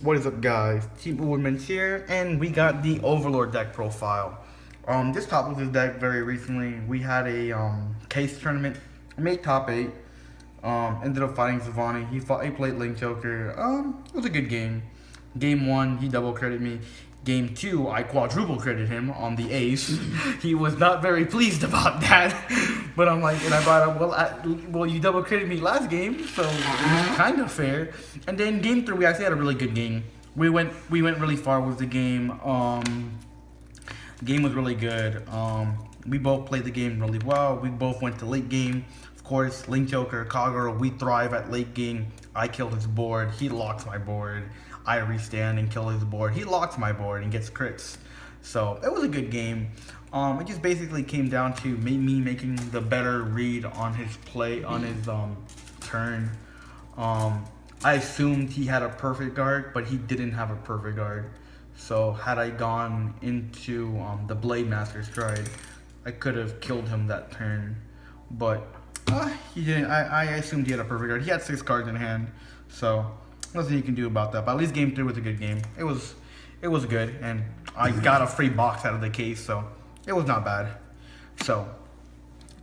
What is up, guys? Team Woodman's here, and we got the Overlord deck profile. Just topped with this deck very recently. We had a case tournament. I made top 8. Ended up fighting Zavani. He played Link Joker. It was a good game. Game 1, he double credited me. Game 2, I quadruple credited him on the ace. He was not very pleased about that. But I'm like, and I brought up, well, you double credited me last game, so it was kind of fair. And then game 3, we actually had a really good game. We went really far with the game. Game was really good. We both played the game really well. We both went to late game. Of course, Link Joker, Kagura, we thrive at late game. I kill his board. He locks my board. I restand and kill his board. He locks my board and gets crits. So it was a good game. It just basically came down to me making the better read on his play, on his turn. I assumed he had a perfect guard, but he didn't have a perfect guard. So had I gone into the Blade Master Stride, I could have killed him that turn. But he didn't. I assumed he had a perfect guard. He had 6 cards in hand, so nothing you can do about that. But at least game 3 was a good game. It was good, and I got a free box out of the case, so it was not bad. So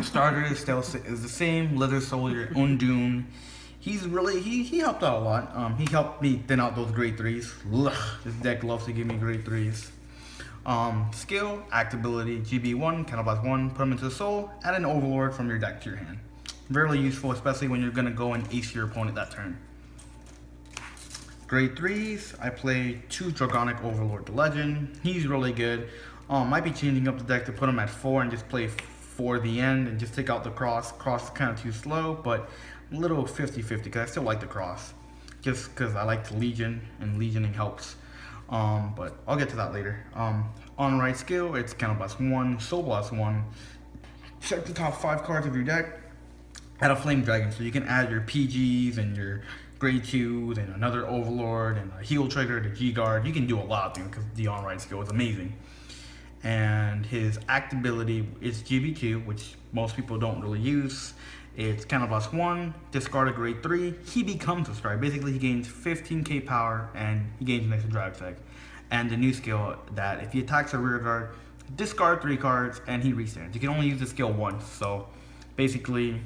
starter is still is the same. Leather Soldier, Undune. He's really he helped out a lot. He helped me thin out those grade 3s. Ugh, this deck loves to give me grade 3s. Skill, Act Ability, GB1, Counterblast 1, put him into the soul, add an Overlord from your deck to your hand. Very useful, especially when you're gonna go and ace your opponent that turn. Grade 3s, I play 2 Drogonic Overlord the Legend. He's really good. Might be changing up the deck to put him at 4 and just play 4 the end and just take out the cross. Cross is kind of too slow, but a little 50-50 because I still like the cross. Just because I like the Legion and Legioning helps. But I'll get to that later. On right skill, it's Counterblast 1, Soul Blast 1. Check the top 5 cards of your deck. Add a Flame Dragon, so you can add your PGs and your grade 2s and another Overlord and a heal trigger, the G guard. You can do a lot of things because the on right skill is amazing. And his act ability is GB2, which most people don't really use. It's Counterblast 1, discard a grade 3, he becomes a strike. Basically, he gains 15k power and he gains an extra drive tech. And the new skill that if he attacks a rear guard, discard 3 cards and he restands. You can only use the skill once, so basically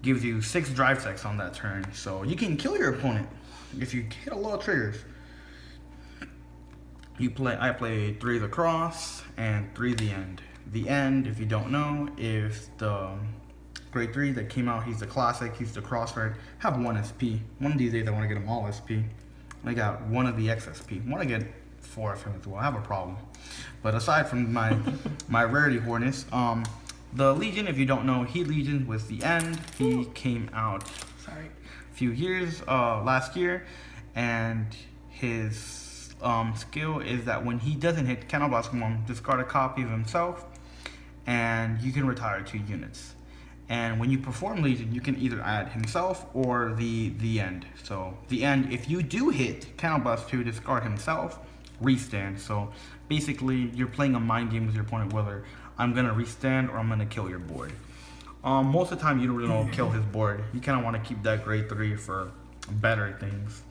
gives you 6 drive techs on that turn. So you can kill your opponent if you hit a lot of triggers. I play 3 the cross and 3 the end. The end, if you don't know, is the grade 3 that came out. He's the classic, he's the crossfire. Have 1 SP. One of these days I want to get him all SP. I got 1 of the XSP. I want to get 4 of him as well. I have a problem. But aside from my rarity Hornets, the Legion, if you don't know, Legion was the end. He came out a few years last year, and his skill is that when he doesn't hit Counterblast 1, discard a copy of himself, and you can retire 2 units. And when you perform Legion, you can either add himself or the end. So the end, if you do hit Counterblast 2, discard himself, restand. So basically, you're playing a mind game with your opponent, whether I'm gonna restand or I'm gonna kill your board. Most of the time, you don't really want to kill his board. You kind of want to keep that grade 3 for better things.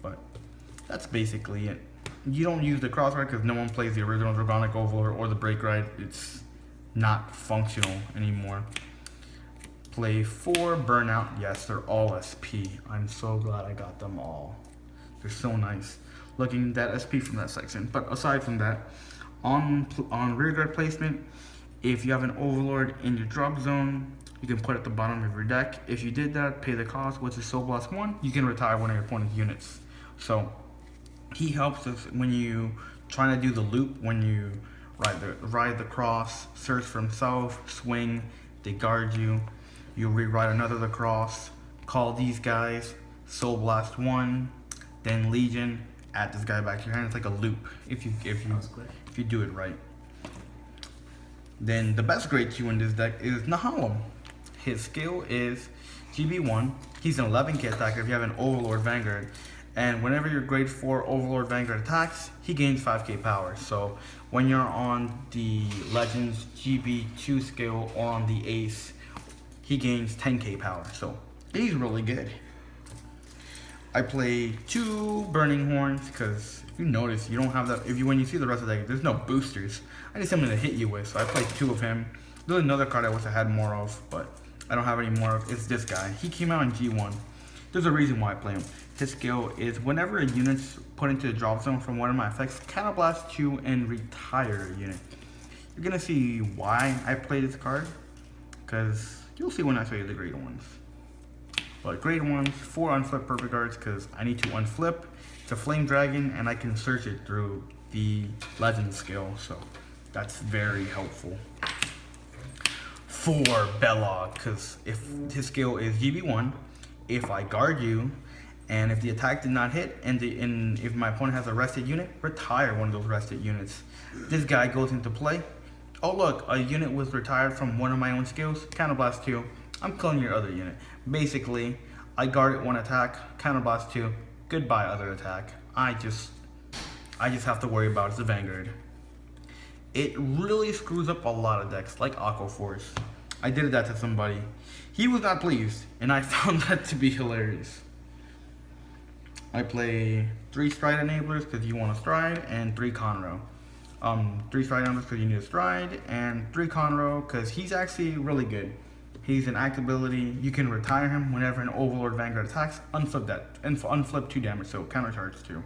But that's basically it. You don't use the crossfire because no one plays the original Drogonic Overlord or the Break Ride. It's not functional anymore. Play 4 Burnout. Yes, they're all SP. I'm so glad I got them all. They're so nice. Looking at SP from that section. But aside from that, on rearguard placement, if you have an Overlord in your drop zone, you can put it at the bottom of your deck. If you did that, pay the cost, which is Soul Blast 1, you can retire one of your opponent's units. So he helps us when you trying to do the loop, when you ride the cross, search for himself, swing, they guard you. You rewrite another the cross, call these guys, Soul Blast 1, then Legion, add this guy back to your hand. It's like a loop if you do it right. Then the best grade 2 in this deck is Nahalem. His skill is GB1. He's an 11k attacker if you have an Overlord Vanguard. And whenever your grade 4 Overlord Vanguard attacks, he gains 5k power. So when you're on the Legends GB2 skill or on the Ace, he gains 10k power. So he's really good. I play 2 Burning Horns because if you notice, you don't have that. When you see the rest of the deck, there's no boosters. I need something to hit you with, so I played 2 of him. There's another card I wish I had more of, but I don't have any more of. It's this guy. He came out in G1. There's a reason why I play him. His skill is whenever a unit's put into the drop zone from one of my effects, Counterblast 2 and retire a unit. You're gonna see why I play this card, because you'll see when I show you the grade ones. But grade ones, 4 unflip perfect guards, because I need to unflip. It's a flame dragon, and I can search it through the legend skill, so that's very helpful. 4 Belloc, because if his skill is GB1, if I guard you, and if the attack did not hit, and if my opponent has a rested unit, retire one of those rested units. This guy goes into play. Oh look, a unit was retired from one of my own skills, Counterblast 2. I'm killing your other unit. Basically, I guard it 1 attack, Counterblast 2, goodbye other attack. I just have to worry about the Vanguard. It really screws up a lot of decks, like Aqua Force. I did that to somebody. He was not pleased, and I found that to be hilarious. I play 3 Stride Enablers because you want a Stride, and 3 Conroe. 3 Stride Enablers because you need a Stride, and 3 Conroe because he's actually really good. He's an act ability. You can retire him whenever an Overlord Vanguard attacks. Unflip that, and unflip 2 damage, so countercharge 2.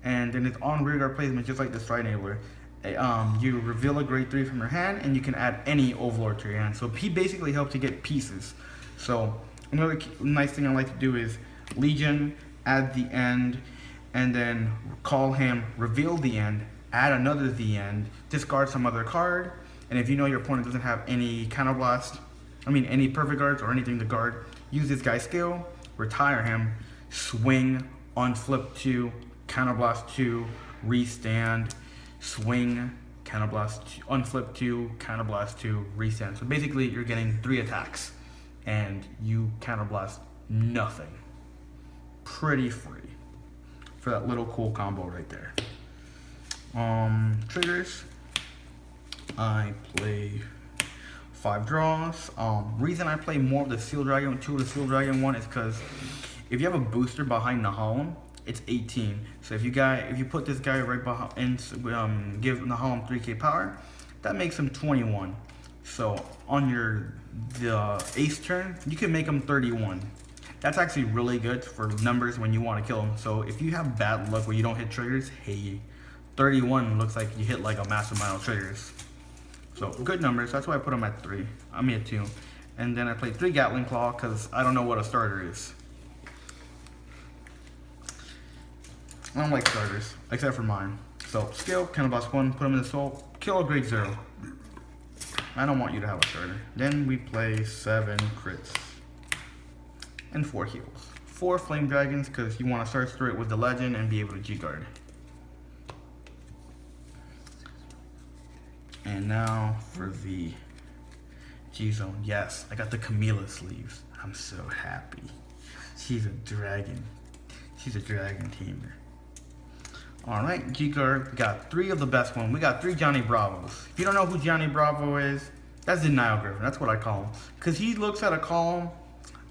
And then it's on rearguard placement, just like the Stride Enabler. You reveal a grade 3 from your hand, and you can add any Overlord to your hand. So he basically helps you get pieces. So another nice thing I like to do is Legion, add the end, and then call him, reveal the end, add another the end, discard some other card, and if you know your opponent doesn't have any any perfect guards or anything to guard, use this guy's skill, retire him, swing, unflip 2, counterblast 2, restand, swing, counterblast 2, unflip 2, counterblast 2, restand. So basically you're getting 3 attacks and you counterblast nothing. Pretty free for that little cool combo right there. Triggers. I play 5 draws. Reason I play more of the Seal Dragon, 2 of the Seal Dragon one is because if you have a booster behind the Holem, it's 18. So if you put this guy right behind and give the Holem 3k power, that makes him 21. So on the ace turn, you can make him 31. That's actually really good for numbers when you want to kill him. So if you have bad luck where you don't hit triggers, hey, 31 looks like you hit like a massive amount of triggers. So good numbers, that's why I put him at 3. I'm at 2. And then I play 3 Gatling Claw because I don't know what a starter is. I don't like starters, except for mine. So skill, counterblast 1, put him in the soul, kill a grade 0. I don't want you to have a starter. Then we play 7 crits. And 4 heals. 4 Flame Dragons because you want to search through it with the legend and be able to G-guard. And now for the G-Zone. Yes, I got the Camila sleeves. I'm so happy. She's a dragon. She's a dragon tamer. Alright, G-Guard. We got 3 of the best ones. We got 3 Johnny Bravos. If you don't know who Johnny Bravo is, that's Denial Griffin. That's what I call him. Because he looks at a column,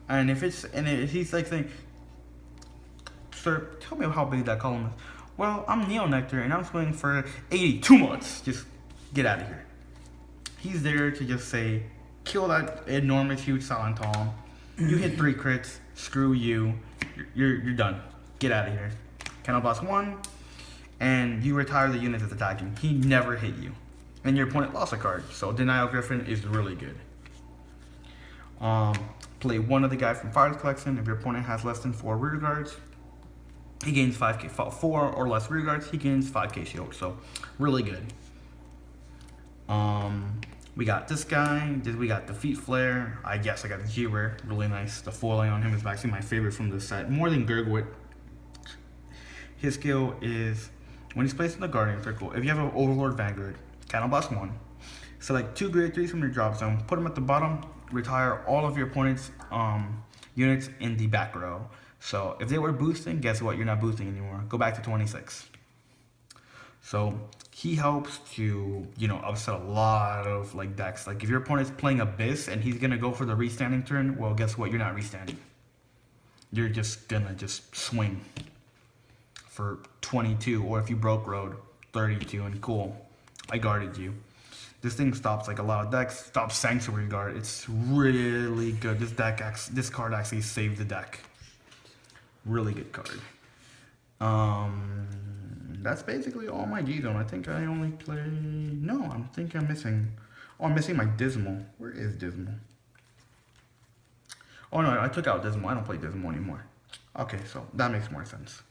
and if he's like saying, "Sir, tell me how big that column is." Well, I'm Neo Nectar, and I'm swinging for 82 months. Just get out of here. He's there to just say, kill that enormous, huge Silent Column. You hit 3 crits, screw you. You're done. Get out of here. Counterblast 1, and you retire the unit that's attacking. He never hit you. And your opponent lost a card, so Denial Griffin is really good. Play 1 of the guy from Fire's Collection. If your opponent has less than 4 rear guards, he gains 5k. 4 or less rear guards, he gains 5k shield. So really good. We got this guy. We got the Feet Flare. I guess I got the G-Rare. Really nice. The foiling on him is actually my favorite from this set, more than Gurgwit. His skill is when he's placed in the Guardian Circle. If you have an Overlord Vanguard, Counterblast 1, select 2 grade 3s from your drop zone, put them at the bottom, retire all of your opponent's units in the back row. So if they were boosting, guess what? You're not boosting anymore. Go back to 26. So he helps to, upset a lot of decks. Like if your opponent's playing Abyss and he's gonna go for the restanding turn, well, guess what? You're not restanding. you're just gonna just swing for 22, or if you broke road, 32, and cool, I guarded you. This thing stops like a lot of decks. Stops Sanctuary Guard. It's really good. This card actually saved the deck. Really good card. That's basically all my G-Zone. I think I only play... No, I think I'm missing... Oh, I'm missing my Dismal. Where is Dismal? Oh no, I took out Dismal. I don't play Dismal anymore. Okay, so that makes more sense.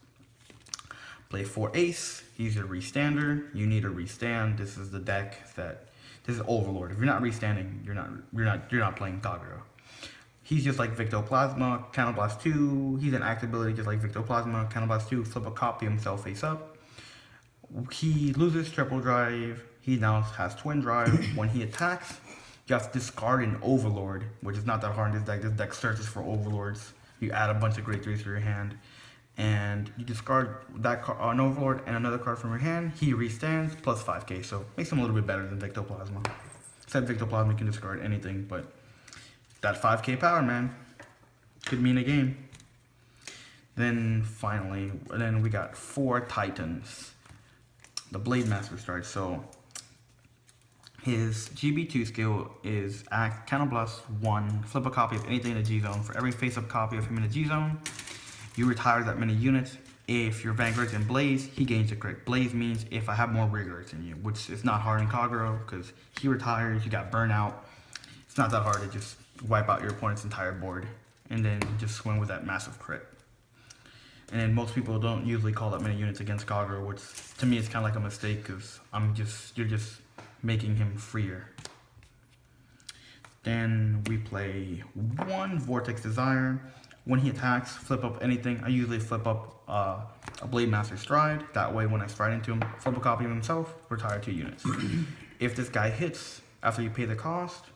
Play 4 Ace. He's your restander. You need a restand. This is the deck that... This is Overlord. If you're not restanding, you're not playing Kagura. He's just like Victoplasma, Counterblast 2. He's an active ability just like Victoplasma, Counterblast 2. Flip a copy himself face up. He loses triple drive. He now has twin drive. When he attacks, you have to discard an Overlord, which is not that hard in this deck. This deck searches for Overlords. You add a bunch of Great 3s to your hand, and you discard that card, an Overlord, and another card from your hand. He restands plus 5k, so makes him a little bit better than Victoplasma. Except Victoplasma can discard anything, but that 5k power, man, could mean a game. Then finally, we got 4 Titans. The Blade Master starts, so his GB2 skill is act, Counterblast 1, flip a copy of anything in the G-Zone. For every face-up copy of him in the G-Zone, you retire that many units. If your Vanguard's in Blaze, he gains a crit. Blaze means if I have more Rigors than you, which is not hard in Kagura, because he retires, you got Burnout. It's not that hard to just wipe out your opponent's entire board, and then just swing with that massive crit. And then most people don't usually call that many units against Kagura, which to me is kind of like a mistake, because you're just making him freer. Then we play 1 Vortex Desire. When he attacks, flip up anything. I usually flip up a Blade Master Stride. That way when I stride into him, flip a copy of himself, retire 2 units. If this guy hits after you pay the cost,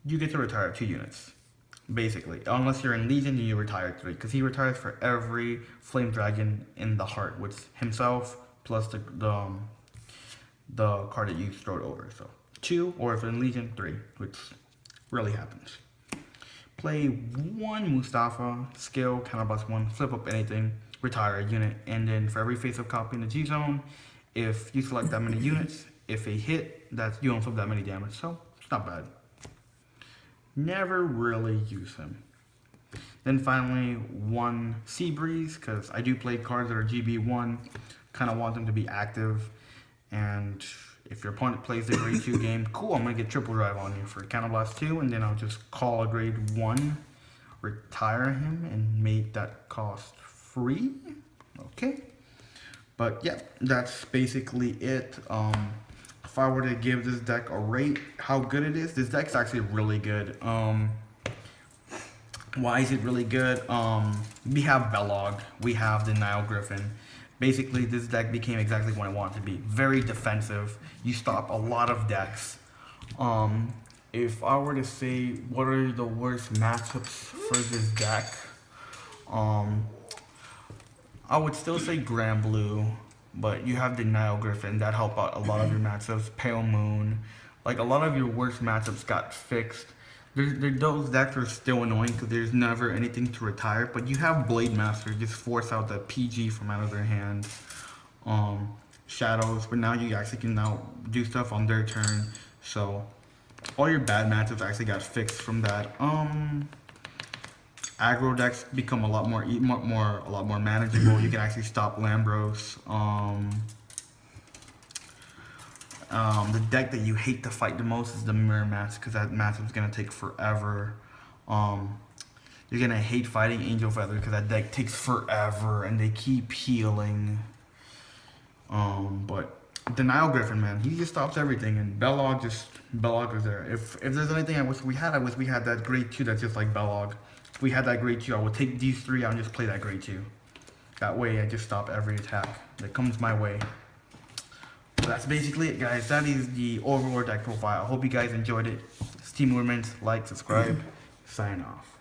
you get to retire 2 units. Basically, unless you're in Legion, you retire 3, because he retires for every Flame Dragon in the heart, which himself plus the card that you throwed over. So 2, or if in Legion, 3, which really happens. Play 1 Mustafa, skill, Counterblast 1, flip up anything, retire a unit, and then for every face-up copy in the G-Zone, if you select that many units, if a hit, you don't flip that many damage, so it's not bad. Never really use him. Then finally, 1 Sea Breeze, because I do play cards that are GB1, kind of want them to be active, and if your opponent plays the grade 2 game, cool, I'm going to get triple drive on you for Counterblast 2, and then I'll just call a grade 1, retire him, and make that cost free. Okay. But yeah, that's basically it. If I were to give this deck a rate, how good it is, this deck's actually really good. Why is it really good? We have Belog, we have the Nile Griffin. Basically, this deck became exactly what I want it to be. Very defensive. You stop a lot of decks. If I were to say what are the worst matchups for this deck, I would still say Grand Blue, but you have the Nile Griffin that help out a lot of your matchups. Pale Moon, like a lot of your worst matchups got fixed. Those decks are still annoying because there's never anything to retire, but you have Blade Master just force out the PG from out of their hand. Shadows, but now you actually can now do stuff on their turn. So all your bad matchups actually got fixed from that. Aggro decks become a lot more manageable. You can actually stop Lambros. The deck that you hate to fight the most is the Mirror Match, because that matchup is gonna take forever. You're gonna hate fighting Angel Feather because that deck takes forever and they keep healing. But the Nile Griffin, man, he just stops everything, and Belog is there. If there's anything I wish we had that grade 2 that's just like Belog. If we had that grade 2, I would take these 3 out and just play that grade 2. That way I just stop every attack that comes my way. So that's basically it, guys. That is the Overlord deck profile. I hope you guys enjoyed it. Steam Movements, like, subscribe, sign off.